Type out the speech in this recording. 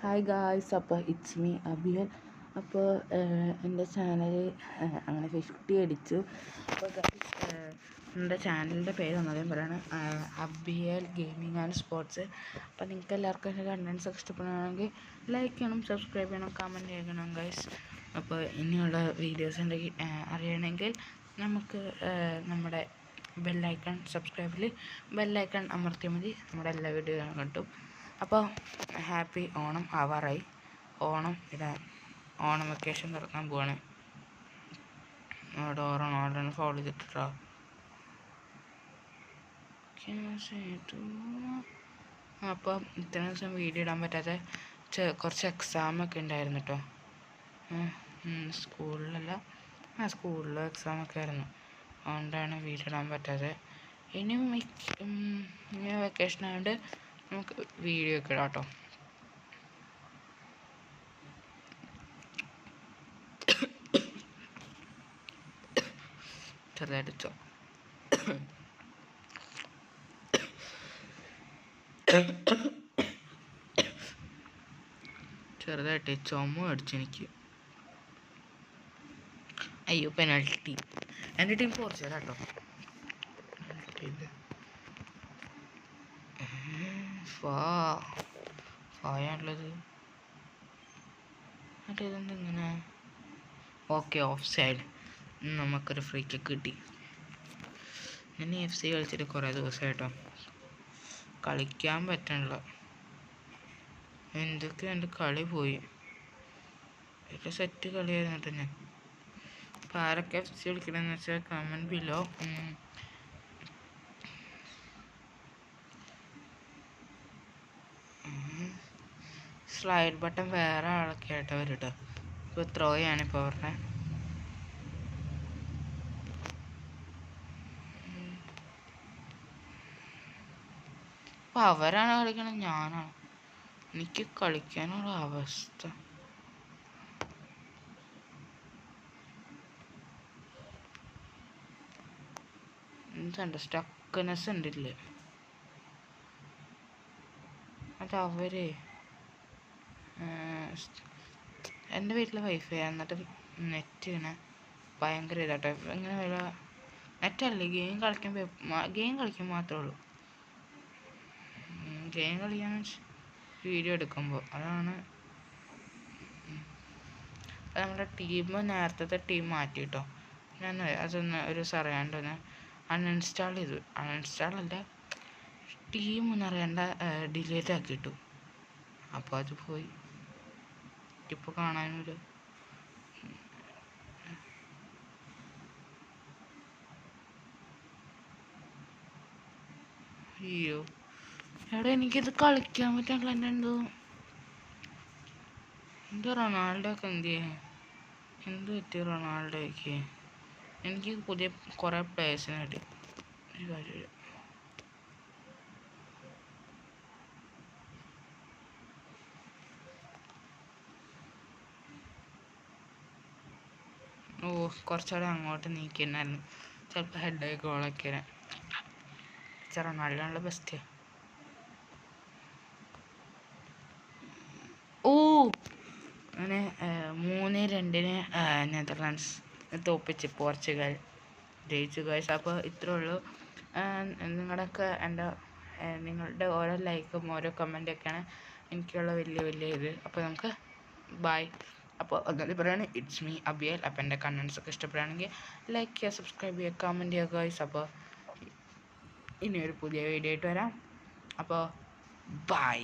Hi guys, അപ്പോൾ it's me Abiel. അപ്പോൾ എൻ്റെ ചാനൽ അങ്ങനെ 50 അടിച്ചു. അപ്പോൾ ഗായ്സ്, എൻ്റെ ചാനലിൻ്റെ പേര് ഒന്നതേം പറയാണ്, അബിയൽ ഗെയിമിംഗ് ആൻഡ് സ്പോർട്സ്. അപ്പോൾ നിങ്ങൾക്ക് എല്ലാവർക്കും എൻ്റെ കണ്ടൻസ് ഒക്കെ ഇഷ്ടപ്പെടുകയാണെങ്കിൽ ലൈക്ക് ചെയ്യണം, സബ്സ്ക്രൈബ് ചെയ്യണം, കമൻറ്റ് ചെയ്യണം ഗായ്സ്. അപ്പോൾ ഇനിയുള്ള വീഡിയോസ് ഉണ്ടെങ്കിൽ അറിയണമെങ്കിൽ നമുക്ക് നമ്മുടെ ബെല്ലൈക്കൺ സബ്സ്ക്രൈബിൽ ബെല്ലൈക്കൺ അമർത്തിയാൽ മതി, നമ്മുടെ എല്ലാ വീഡിയോയും കിട്ടും. അപ്പോൾ ഹാപ്പി ഓണം ആവാറായി. ഓണം വെക്കേഷൻ തുറക്കാൻ പോവാണ്. റൊണാൾഡോനെ ഫോളോ ചെയ്തിട്ടോ. അപ്പം ഇത്രയും ദിവസം വീഡിയോ ഇടാൻ പറ്റാതെ കുറച്ച് എക്സാമൊക്കെ ഉണ്ടായിരുന്നു കേട്ടോ. സ്കൂളിൽ എക്സാമൊക്കെ ആയിരുന്നു. അതുകൊണ്ടാണ് വീഡിയോ ഇടാൻ പറ്റാതെ. ഇനിയും വെക്കേഷൻ ആയതുകൊണ്ട് നമുക്ക് വീഡിയോ ഒക്കെ ഇടാം കേട്ടോ. ചെറുതായിട്ട് ചുമ അടിച്ചെനിക്ക്. അയ്യോ, പെനാൽറ്റി. എൻ്റെ ടീം പോർച്ചുഗൽ കേട്ടോ. ഫായാണുള്ളത്. ഇതെന്തിങ്ങനെ? Okay, off side. നമുക്കൊരു ഫ്രീ കിക്ക് കിട്ടി. ഞാൻ FC കളിച്ചിട്ട് കുറേ ദിവസമായിട്ടോ, കളിക്കാൻ പറ്റണില്ല. എന്തൊക്കെ എൻ്റെ കളി പോയി. ഒരു സെറ്റ് കളിയായിരുന്നു കേട്ടോ ഞാൻ. അപ്പോൾ ആരൊക്കെ FC കളിക്കണമെന്ന് വെച്ചാൽ കമൻറ്റ് ബിലോ. സ്ലൈഡ് ബട്ടൺ വേറെ ആളൊക്കെ ആയിട്ട് വരും. ഇപ്പോൾ ത്രോയാണിപ്പോൾ അവരുടെ. അപ്പോൾ അവരാണ് കളിക്കണത്, ഞാനാണ്. എനിക്ക് കളിക്കാനുള്ള അവസ്ഥ. എന്തുണ്ട്, സ്റ്റക്നെസ് ഉണ്ടില്ലേ. അതവര് എൻ്റെ വീട്ടിൽ വൈഫൈ, എന്നിട്ട് നെറ്റ് ഇങ്ങനെ ഭയങ്കര ഇതാട്ടോ. ഇങ്ങനെ വല്ല നെറ്റല്ലേ, ഗെയിം കളിക്കാൻ മാത്രമേ ഉള്ളൂ. ഗെയിം കളിക്കാൻ വീഡിയോ എടുക്കുമ്പോൾ അതാണ്. അത് നമ്മുടെ ടീം നേരത്തെ ടീം മാറ്റി കേട്ടോ. ഞാൻ അതൊന്ന് ഒരു അറിയാണ്ടൊന്ന് അൺഇൻസ്റ്റാൾ ചെയ്തു. അൺഇൻസ്റ്റാളല്ല, ടീം ഒന്നറിയാണ്ട ഡിലീറ്റ് ആക്കിയിട്ടു. അപ്പോൾ അത് പോയി. ഇപ്പോൾ കാണാനൊരു അയ്യോ, എവിടെ എനിക്കിത് കളിക്കാൻ പറ്റാനുള്ള എൻ്റെ റൊണാൾഡോ ഒക്കെ എന്ത് പറ്റി റൊണാൾഡോയ്ക്ക്? എനിക്ക് പുതിയ കുറേ പ്ലേയേഴ്സിനെ കിട്ടി. ഒരു കാര്യമില്ല. കുറച്ചുകൂടെ അങ്ങോട്ട് നീക്കിയിട്ടുണ്ടായിരുന്നു. ചിലപ്പോൾ ഹെഡായി ഗോളൊക്കെ റൊണാൾഡോയുള്ള ബെസ്റ്റ്. അങ്ങനെ 3-2 നെതർലാൻഡ്സ് തോപ്പിച്ച് പോർച്ചുഗൽ ജയിച്ചു ഗൈസ്. അപ്പോൾ ഇത്രേ ഉള്ളൂ. നിങ്ങളുടെ ഓരോ ലൈക്കും ഓരോ കമൻറ്റൊക്കെയാണ് എനിക്കുള്ള വലിയ ഇത്. അപ്പോൾ നമുക്ക് ബൈ. അപ്പോൾ ഒന്നുകൂടി പറയുകയാണ്, ഇറ്റ്സ് മീ അബിയൽ. അപ്പോൾ എൻ്റെ കണ്ടൻസൊക്കെ ഇഷ്ടപ്പെടുകയാണെങ്കിൽ ലൈക്ക് ചെയ്യുക, സബ്സ്ക്രൈബ് ചെയ്യുക, കമൻറ്റ് ചെയ്യുക ഗൈസ്. അപ്പോൾ ഇനിയൊരു പുതിയ വീഡിയോ ആയിട്ട് വരാം. അപ്പോൾ ബൈ.